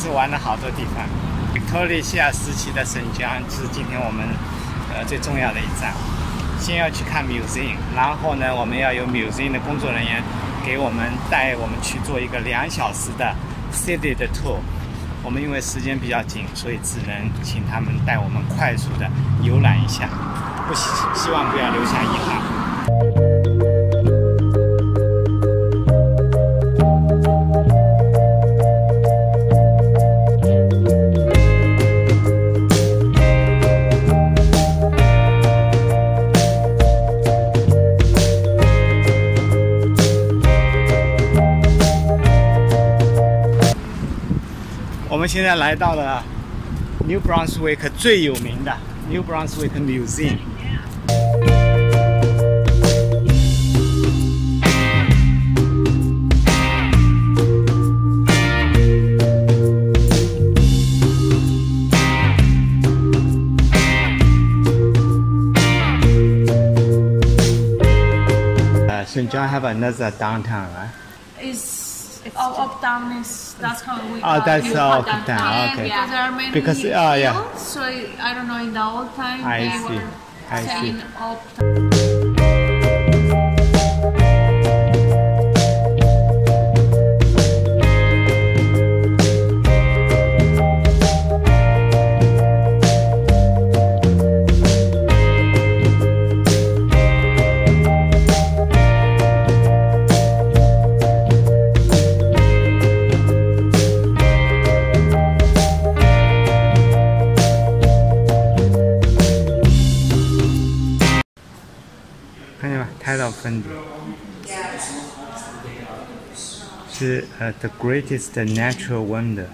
是玩了好多地方。托利西亚时期的St.John是今天我们最重要的一站。先要去看 museum， 然后呢，我们要有 museum 的工作人员带我们去做一个2小时的 city 的 tour。我们因为时间比较紧，所以只能请他们带我们快速的游览一下，希望不要留下遗憾。我们现在来到了 New Brunswick 最有名的 New Brunswick Museum。St.John have another downtown, right? Uptown is that's how we. That's uptown. Okay. Yeah, there are many because fields, so I don't know in the old time I they see. were I see. saying uptown. 看见吗？拍到Fundy是the greatest natural wonder。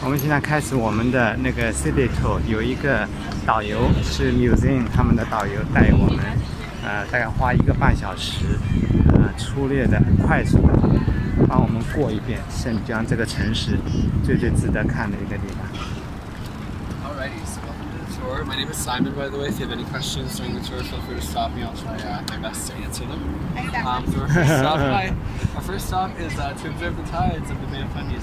我们现在开始我们的那个 city tour， 有一个导游是 museum 他们的导游带我们，大概花1个半小时，粗略的、快速的帮我们过一遍St.John这个城市最值得看的一个地方。Alrighty, so welcome to the tour. My name is Simon, by the way. If you have any questions during the tour, feel free to stop me. I'll try my best to answer them. So our first stop is to observe the tides of the Bay of Fundy, New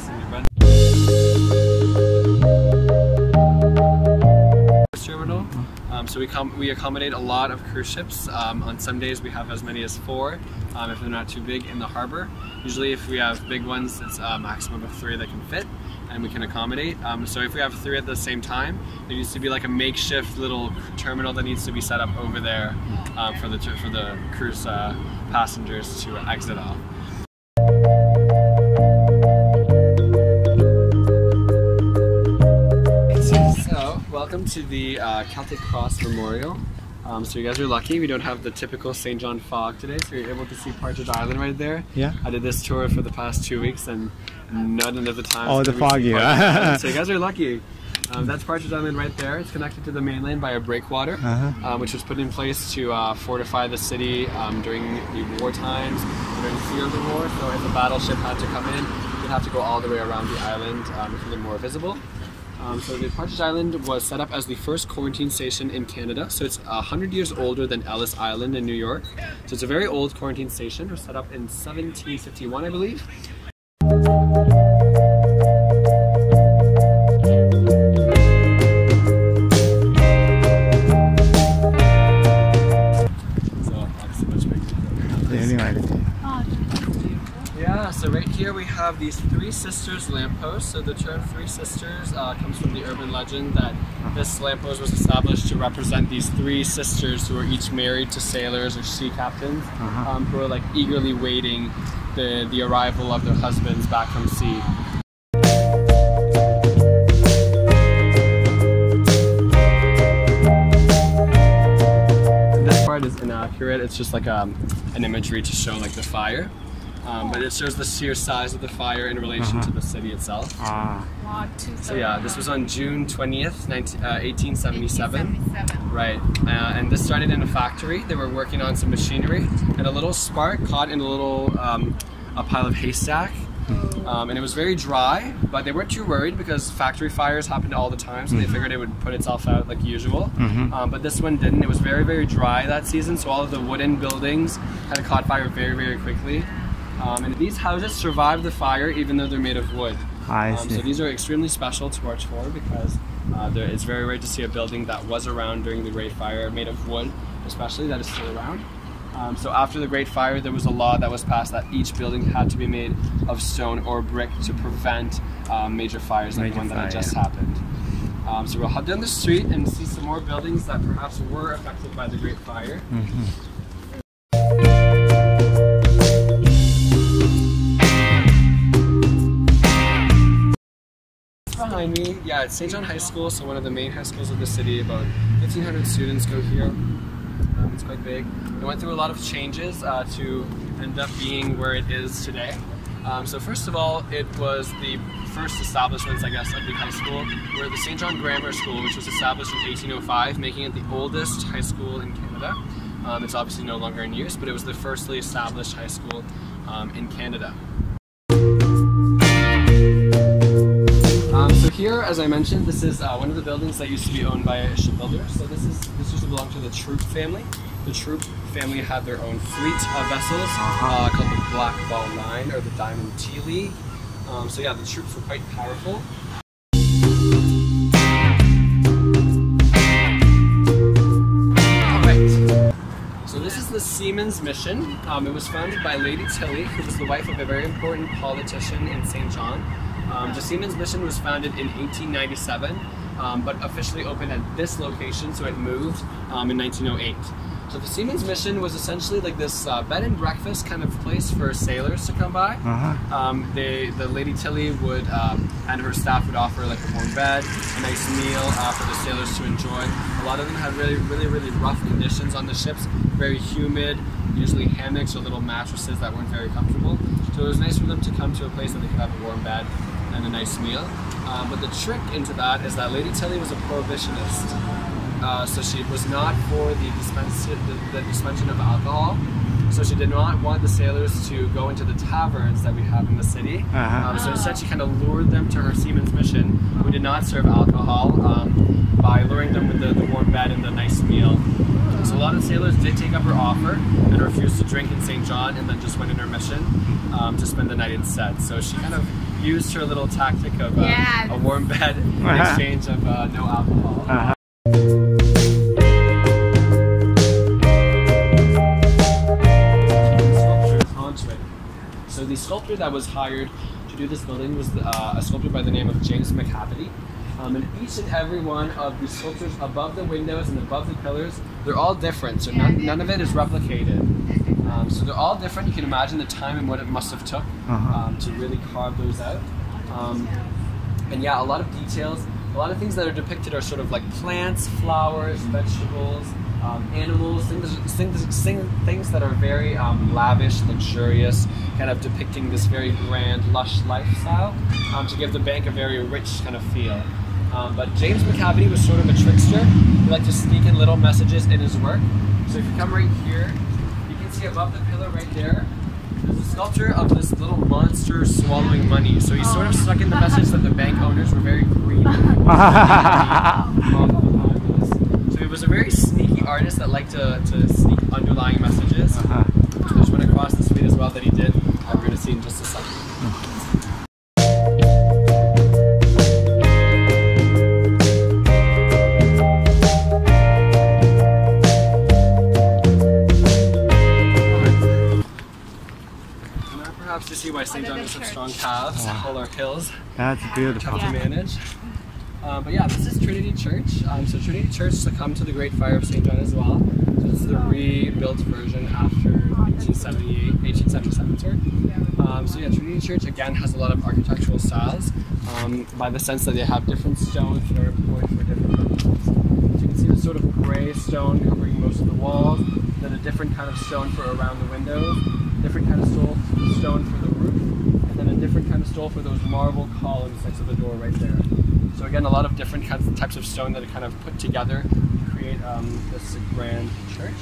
terminal. So we accommodate a lot of cruise ships. On some days we have as many as 4, if they're not too big in the harbor. Usually if we have big ones, it's a maximum of 3 that can fit and we can accommodate. So if we have 3 at the same time, there needs to be like a makeshift little terminal that needs to be set up over there for the cruise passengers to exit off. Welcome to the Celtic Cross Memorial. So you guys are lucky. We don't have the typical St. John fog today, so you're able to see Partridge Island right there. Yeah. I did this tour for the past 2 weeks, and none of the time. Oh, the foggy. So you guys are lucky. That's Partridge Island right there. It's connected to the mainland by a breakwater, which was put in place to fortify the city during the war times, during fear of the war. So if a battleship had to come in, you'd have to go all the way around the island to make it more visible. So the Partridge Island was set up as the first quarantine station in Canada. So it's 100 years older than Ellis Island in New York. So it's a very old quarantine station. It was set up in 1751, I believe. Yeah, so right here we have these Three Sisters lampposts. So the term Three Sisters comes from the urban legend that this lamppost was established to represent these three sisters who were each married to sailors or sea captains who were like eagerly waiting the arrival of their husbands back from sea. This part is inaccurate. It's just like an imagery to show like the fire. But it shows the sheer size of the fire in relation to the city itself. So yeah, this was on June 20th, 1877. Right, and this started in a factory. They were working on some machinery, and a little spark caught in a little a pile of haystack. And it was very dry, but they weren't too worried because factory fires happened all the time, so they figured it would put itself out like usual. But this one didn't. It was very, very dry that season, so all of the wooden buildings kind of caught fire very, very quickly. And these houses survived the fire even though they're made of wood. So these are extremely special to our tour because it's very rare to see a building that was around during the Great Fire made of wood, especially, that is still around. So after the Great Fire, there was a law that was passed that each building had to be made of stone or brick to prevent major fires like the one that just happened. So we'll head down the street and see some more buildings that perhaps were affected by the Great Fire. Behind me, yeah, it's St. John High School, so one of the main high schools of the city. About 1,500 students go here. It's quite big. It went through a lot of changes to end up being where it is today. So first of all, it was the first establishments, I guess, of the high school were the St. John Grammar School, which was established in 1805, making it the oldest high school in Canada. It's obviously no longer in use, but it was the firstly established high school in Canada. So here, as I mentioned, this is one of the buildings that used to be owned by a shipbuilder. So this used to belong to the Troop family. The Troop family had their own fleet of vessels called the Black Ball Line or the Diamond Tea League. So yeah, the troops were quite powerful. Alright, so this is the Seamen's Mission. It was founded by Lady Tilly, who was the wife of a very important politician in St. John. The Seamen's Mission was founded in 1897, but officially opened at this location, so it moved in 1908. So the Seamen's Mission was essentially like this bed and breakfast kind of place for sailors to come by. The Lady Tilly would and her staff would offer like a warm bed, a nice meal for the sailors to enjoy. A lot of them had really rough conditions on the ships, very humid, usually hammocks or little mattresses that weren't very comfortable. So it was nice for them to come to a place that they could have a warm bed and a nice meal. But the trick into that is that Lady Tilly was a prohibitionist. So she was not for the dispensing of alcohol. So she did not want the sailors to go into the taverns that we have in the city. So instead she kind of lured them to her Seaman's Mission, who did not serve alcohol, by luring them with the warm bed and the nice meal. So a lot of sailors did take up her offer and refused to drink in St. John and then just went in her mission to spend the night instead. So she kind of used her little tactic of a warm bed in exchange of no alcohol. So the sculptor that was hired to do this building was a sculptor by the name of James McCafferty. And each and every one of the sculptures above the windows and above the pillars, they're all different, so none of it is replicated. So they're all different. You can imagine the time and what it must have took to really carve those out. And yeah, a lot of details, a lot of things that are depicted are sort of like plants, flowers, vegetables, animals, things that are very lavish, luxurious, kind of depicting this very grand, lush lifestyle to give the bank a very rich kind of feel. But James McCavity was sort of a trickster. He liked to sneak in little messages in his work. So if you come right here, you can see above the pillar right there, there's a sculpture of this little monster swallowing money. So he sort of stuck in the message that the bank owners were very greedy. So he was a very sneaky artist that liked to sneak underlying messages. There's one across the street as well that he did. We're going to see in just a second. To see why St. John has such strong paths, all our hills. That's beautiful. Tough to manage. But yeah, this is Trinity Church. So Trinity Church succumbed to the Great Fire of St. John as well. So this is the rebuilt version after 1877, sorry. So yeah, Trinity Church again has a lot of architectural styles by the sense that they have different stones that are employed for different purposes. So you can see the sort of gray stone covering most of the walls, then a different kind of stone for around the windows, different kind of stone for the roof, and then a different kind of stone for those marble columns next to the door right there. So again, a lot of different types of stone that are kind of put together to create this grand church.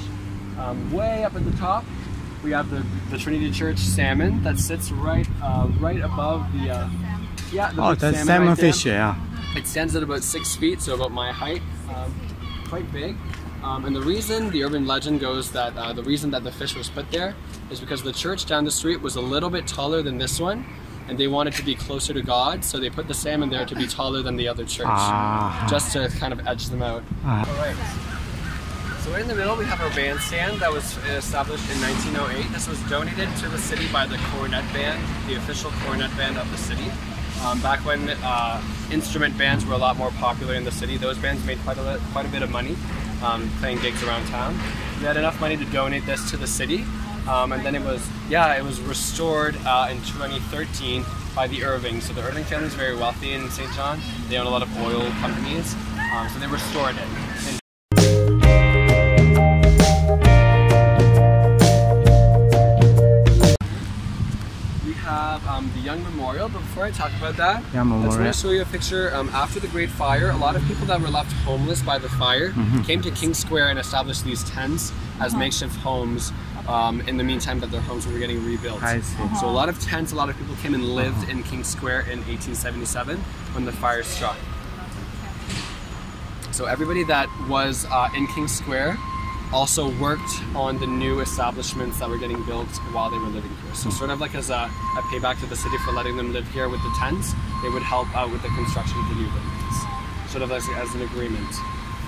Way up at the top, we have the Trinity Church Salmon that sits right above the that's salmon right fish, yeah. It stands at about 6 feet, so about my height, quite big. And the reason, the urban legend goes that the reason that the fish was put there is because the church down the street was a little bit taller than this one, and they wanted to be closer to God, so they put the salmon there to be taller than the other church, just to kind of edge them out. Alright, so right in the middle we have our bandstand that was established in 1908. This was donated to the city by the Cornet Band, the official cornet band of the city. Back when instrument bands were a lot more popular in the city, those bands made quite a bit of money playing gigs around town. We had enough money to donate this to the city, and then it was restored in 2013 by the Irving. So the Irving family is very wealthy in St. John. They own a lot of oil companies, so they restored it. The Young Memorial, but before I talk about that, I just want to show you a picture. After the Great Fire, a lot of people that were left homeless by the fire came to King Square and established these tents as makeshift homes in the meantime that their homes were getting rebuilt. I see. So a lot of tents, a lot of people came and lived in King Square in 1877 when the fire struck. So everybody that was in King Square also worked on the new establishments that were getting built while they were living here. So sort of like as a payback to the city for letting them live here with the tents, they would help out with the construction of the new buildings. Sort of as an agreement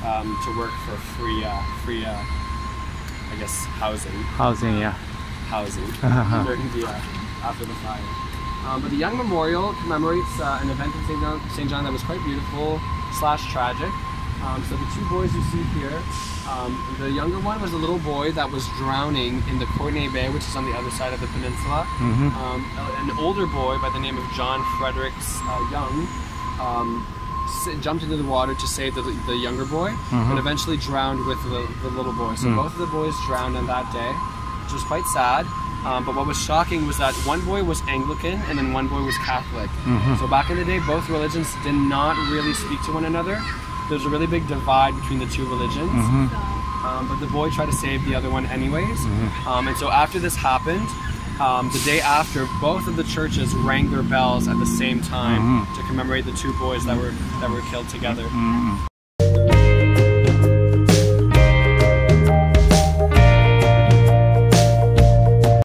to work for free, I guess, housing. Housing, yeah. Housing during the, after the fire. But the Young Memorial commemorates an event in St. John that was quite beautiful / tragic. So the two boys you see here, the younger one was a little boy that was drowning in the Courtenay Bay, which is on the other side of the peninsula. An older boy by the name of John Fredericks Young jumped into the water to save the younger boy, but eventually drowned with the little boy. So both of the boys drowned on that day, which was quite sad. But what was shocking was that one boy was Anglican and then one boy was Catholic. So back in the day, both religions did not really speak to one another. There's a really big divide between the two religions, but the boy tried to save the other one anyways. And so after this happened, the day after, both of the churches rang their bells at the same time to commemorate the two boys that were killed together.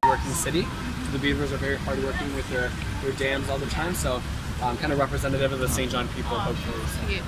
Working city, so the Beavers are very hardworking with their dams all the time. So kind of representative of the St. John people, hopefully. So.